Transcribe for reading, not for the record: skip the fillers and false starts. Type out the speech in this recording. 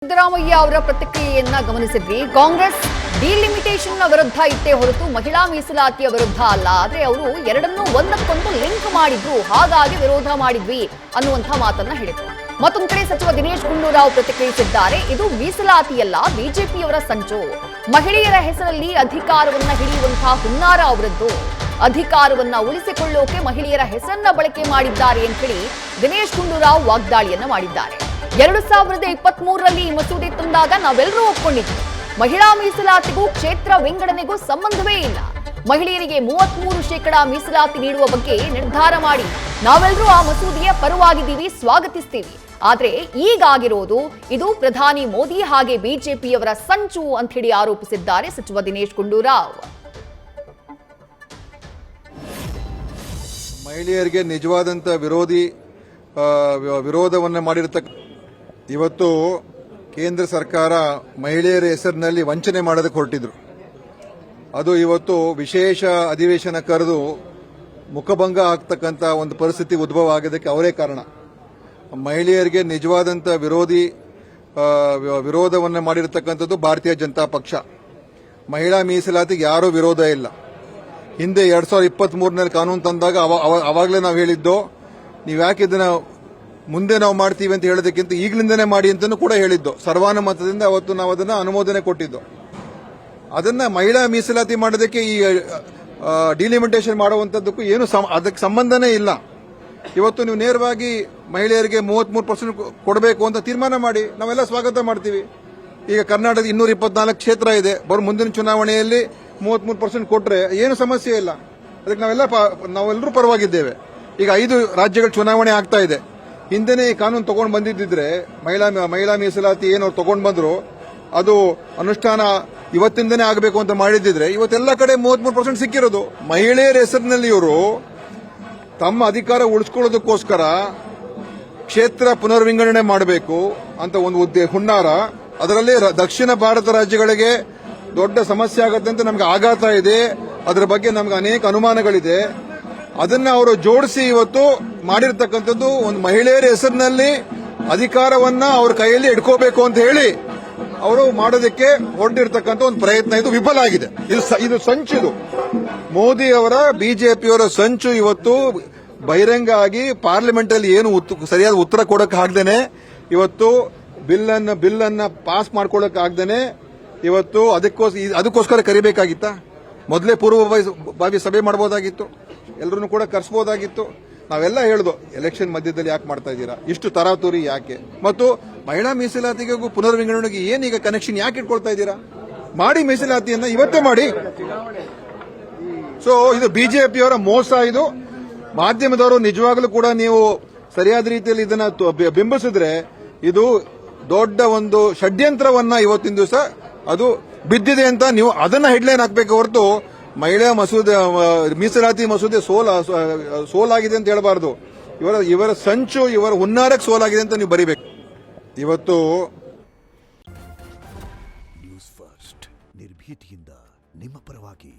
ಸಿದ್ದರಾಮಯ್ಯ ಅವರ ಪ್ರತಿಕ್ರಿಯೆಯನ್ನ ಗಮನಿಸಿದ್ವಿ. ಕಾಂಗ್ರೆಸ್ ಡಿಲಿಮಿಟೇಷನ್ ವಿರುದ್ಧ ಇತ್ತೇ ಹೊರತು ಮಹಿಳಾ ಮೀಸಲಾತಿಯ ವಿರುದ್ಧ ಅಲ್ಲ. ಆದ್ರೆ ಅವರು ಎರಡನ್ನೂ ಒಂದಕ್ಕೊಂದು ಲಿಂಕ್ ಮಾಡಿದ್ರು, ಹಾಗಾಗಿ ವಿರೋಧ ಮಾಡಿದ್ವಿ ಅನ್ನುವಂಥ ಮಾತನ್ನ ಹೇಳಿದ್ರು. ಮತ್ತೊಂದು ಕಡೆ ಸಚಿವ ದಿನೇಶ್ ಗುಂಡೂರಾವ್ ಪ್ರತಿಕ್ರಿಯಿಸಿದ್ದಾರೆ. ಇದು ಮೀಸಲಾತಿಯಲ್ಲ, ಬಿಜೆಪಿಯವರ ಸಂಚು. ಮಹಿಳೆಯರ ಹೆಸರಲ್ಲಿ ಅಧಿಕಾರವನ್ನ ಹಿಡಿಯುವಂತಹ ಹುನ್ನಾರ ಅವರದ್ದು. ಅಧಿಕಾರವನ್ನ ಉಳಿಸಿಕೊಳ್ಳೋಕೆ ಮಹಿಳೆಯರ ಹೆಸರನ್ನ ಬಳಕೆ ಮಾಡಿದ್ದಾರೆ ಅಂತ ಹೇಳಿ ದಿನೇಶ್ ಗುಂಡೂರಾವ್ ವಾಗ್ದಾಳಿಯನ್ನ ಮಾಡಿದ್ದಾರೆ. 2023ರಲ್ಲಿ ಈ ಮಸೂದೆ ತಂದಾಗ ನಾವೆಲ್ಲರೂ ಒಪ್ಕೊಂಡಿದ್ವಿ. ಮಹಿಳಾ ಮೀಸಲಾತಿಗೂ ಕ್ಷೇತ್ರ ವಿಂಗಡಣೆಗೂ ಸಂಬಂಧವೇ ಇಲ್ಲ. ಮಹಿಳೆಯರಿಗೆ 33% ಮೀಸಲಾತಿ ನೀಡುವ ಬಗ್ಗೆ ನಿರ್ಧಾರ ಮಾಡಿ ನಾವೆಲ್ಲರೂ ಆ ಮಸೂದೆಯ ಪರವಾಗಿದ್ದೀವಿ, ಸ್ವಾಗತಿಸ್ತೀವಿ. ಆದ್ರೆ ಈಗಾಗಿರೋದು ಇದು ಪ್ರಧಾನಿ ಮೋದಿ ಹಾಗೆ ಬಿಜೆಪಿಯವರ ಸಂಚು ಅಂತ ಹೇಳಿ ಆರೋಪಿಸಿದ್ದಾರೆ ಸಚಿವ ದಿನೇಶ್ ಗುಂಡೂರಾವ್. ಮಹಿಳೆಯರಿಗೆ ನಿಜವಾದಂತ ವಿರೋಧವನ್ನು ಮಾಡಿರತಕ್ಕ ಇವತ್ತು ಕೇಂದ್ರ ಸರ್ಕಾರ ಮಹಿಳೆಯರ ಹೆಸರಿನಲ್ಲಿ ವಂಚನೆ ಮಾಡೋದಕ್ಕೆ ಹೊರಟಿದ್ರು. ಅದು ಇವತ್ತು ವಿಶೇಷ ಅಧಿವೇಶನ ಕರೆದು ಮುಖಭಂಗ ಆಗ್ತಕ್ಕಂಥ ಒಂದು ಪರಿಸ್ಥಿತಿ ಉದ್ಭವ ಆಗೋದಕ್ಕೆ ಅವರೇ ಕಾರಣ. ಮಹಿಳೆಯರಿಗೆ ನಿಜವಾದಂತ ವಿರೋಧವನ್ನು ಮಾಡಿರತಕ್ಕಂಥದ್ದು ಭಾರತೀಯ ಜನತಾ ಪಕ್ಷ. ಮಹಿಳಾ ಮೀಸಲಾತಿಗೆ ಯಾರೂ ವಿರೋಧ ಇಲ್ಲ. ಹಿಂದೆ 2023ನಲ್ಲಿ ಕಾನೂನು ತಂದಾಗ ಅವಾಗಲೇ ನಾವು ಹೇಳಿದ್ದು, ನೀವು ಯಾಕೆ ಇದನ್ನ ಮುಂದೆ ನಾವು ಮಾಡ್ತೀವಿ ಅಂತ ಹೇಳೋದಕ್ಕಿಂತ ಈಗಲಿಂದನೇ ಮಾಡಿ ಅಂತಲೂ ಕೂಡ ಹೇಳಿದ್ದು. ಸರ್ವಾನುಮತದಿಂದ ಅವತ್ತು ನಾವು ಅದನ್ನ ಅನುಮೋದನೆ ಕೊಟ್ಟಿದ್ದು. ಅದನ್ನ ಮಹಿಳಾ ಮೀಸಲಾತಿ ಮಾಡೋದಕ್ಕೆ ಈ ಡಿಲಿಮಿಟೇಷನ್ ಮಾಡುವಂತದ್ದಕ್ಕೂ ಏನು ಅದಕ್ಕೆ ಸಂಬಂಧನೇ ಇಲ್ಲ. ಇವತ್ತು ನೀವು ನೇರವಾಗಿ ಮಹಿಳೆಯರಿಗೆ 33% ಕೊಡಬೇಕು ಅಂತ ತೀರ್ಮಾನ ಮಾಡಿ ನಾವೆಲ್ಲ ಸ್ವಾಗತ ಮಾಡ್ತೀವಿ. ಈಗ ಕರ್ನಾಟಕದ 224 ಕ್ಷೇತ್ರ ಇದೆ. ಮುಂದಿನ ಚುನಾವಣೆಯಲ್ಲಿ 33% ಕೊಟ್ರೆ ಏನು ಸಮಸ್ಯೆ ಇಲ್ಲ. ಅದಕ್ಕೆ ನಾವೆಲ್ಲರೂ ಪರವಾಗಿದ್ದೇವೆ. ಈಗ 5 ರಾಜ್ಯಗಳ ಚುನಾವಣೆ ಆಗ್ತಾ ಇದೆ. ಹಿಂದೆನೇ ಕಾನೂನು ತಗೊಂಡು ಬಂದಿದ್ದಿದ್ರೆ ಮಹಿಳಾ ಮೀಸಲಾತಿ ಏನು ತಗೊಂಡು ಬಂದ್ರು ಅದು ಅನುಷ್ಠಾನ ಇವತ್ತಿಂದನೇ ಆಗಬೇಕು ಅಂತ ಮಾಡಿದ್ದಿದ್ರೆ ಇವತ್ತೆಲ್ಲ ಕಡೆ 33% ಸಿಕ್ಕಿರೋದು. ಮಹಿಳೆಯರ ಹೆಸರಿನಲ್ಲಿ ಇವರು ತಮ್ಮ ಅಧಿಕಾರ ಉಳಿಸ್ಕೊಳ್ಳೋದಕ್ಕೋಸ್ಕರ ಕ್ಷೇತ್ರ ಪುನರ್ವಿಂಗಡಣೆ ಮಾಡಬೇಕು ಅಂತ ಒಂದು ಹುನ್ನಾರ. ಅದರಲ್ಲಿ ದಕ್ಷಿಣ ಭಾರತ ರಾಜ್ಯಗಳಿಗೆ ದೊಡ್ಡ ಸಮಸ್ಯೆ ಆಗುತ್ತೆ ಅಂತ ನಮ್ಗೆ ಆಘಾತ ಇದೆ. ಅದರ ಬಗ್ಗೆ ನಮ್ಗೆ ಅನೇಕ ಅನುಮಾನಗಳಿದೆ. ಅದನ್ನ ಅವರು ಜೋಡಿಸಿ ಇವತ್ತು ಮಾಡಿರ್ತಕ್ಕಂಥದ್ದು ಒಂದು ಮಹಿಳೆಯರ ಹೆಸರಿನಲ್ಲಿ ಅಧಿಕಾರವನ್ನ ಅವ್ರ ಕೈಯಲ್ಲಿ ಇಟ್ಕೋಬೇಕು ಅಂತ ಹೇಳಿ ಅವರು ಮಾಡೋದಕ್ಕೆ ಹೊರಟಿರ್ತಕ್ಕಂಥ ಒಂದು ಪ್ರಯತ್ನ. ಇದು ವಿಫಲ ಆಗಿದೆ. ಇದು ಸಂಚು. ಮೋದಿ ಅವರ ಬಿಜೆಪಿಯವರ ಸಂಚು. ಇವತ್ತು ಬಹಿರಂಗ ಆಗಿ ಪಾರ್ಲಿಮೆಂಟ್ ಅಲ್ಲಿ ಏನು ಸರಿಯಾದ ಉತ್ತರ ಕೊಡಕ್ಕೆ ಆಗದೇನೆ ಇವತ್ತು ಬಿಲ್ ಅನ್ನ ಪಾಸ್ ಮಾಡ್ಕೊಳ್ಳಕ್ ಆಗದೇನೆ ಇವತ್ತು ಅದಕ್ಕೋಸ್ಕರ ಕರಿಬೇಕಾಗಿತ್ತ. ಮೊದಲೇ ಪೂರ್ವಭಾವಿ ಸಭೆ ಮಾಡಬಹುದಾಗಿತ್ತು. ಎಲ್ಲರೂ ಕೂಡ ಕರೆಸಬಹುದಾಗಿತ್ತು. ನಾವೆಲ್ಲ ಹೇಳ್ದು ಎಲೆಕ್ಷನ್ ಮಧ್ಯದಲ್ಲಿ ಯಾಕೆ ಮಾಡ್ತಾ ಇದ್ದೀರಾ, ಇಷ್ಟು ತರಾತುರಿ ಯಾಕೆ, ಮತ್ತು ಮಹಿಳಾ ಮೀಸಲಾತಿಗೆ ಪುನರ್ವಿಂಗಡಣೆಗೆ ಏನೀಗ ಕನೆಕ್ಷನ್ ಯಾಕೆ ಇಟ್ಕೊಳ್ತಾ ಇದ್ದೀರಾ? ಮಾಡಿ ಮೀಸಲಾತಿಯನ್ನ ಇವತ್ತೇ ಮಾಡಿ. ಸೊ ಇದು ಬಿಜೆಪಿಯವರ ಮೋಸ. ಇದು ಮಾಧ್ಯಮದವರು ನಿಜವಾಗ್ಲೂ ಕೂಡ ನೀವು ಸರಿಯಾದ ರೀತಿಯಲ್ಲಿ ಇದನ್ನ ಬಿಂಬಿಸಿದ್ರೆ ಇದು ದೊಡ್ಡ ಒಂದು ಷಡ್ಯಂತ್ರವನ್ನ ಇವತ್ತಿನ ದಿವಸ ಅದು ಬಿದ್ದಿದೆ ಅಂತ ನೀವು ಅದನ್ನ ಹೆಡ್ಲೈನ್ ಹಾಕಬೇಕು ಹೊರತು ಮಹಿಳಾ ಮೀಸಲಾತಿ ಮಸೂದೆ ಸೋಲಾಗಿದೆ ಅಂತ ಹೇಳಬಾರದು. ಇವರ ಸಂಚು, ಇವರ ಹುನ್ನಾರಕ್ಕೆ ಸೋಲಾಗಿದೆ ಅಂತ ನೀವು ಬರೀಬೇಕು. ಇವತ್ತು ನ್ಯೂಸ್ ಫಸ್ಟ್ ನಿರ್ಭೀತಿಯಿಂದ ನಿಮ್ಮ ಪರವಾಗಿ.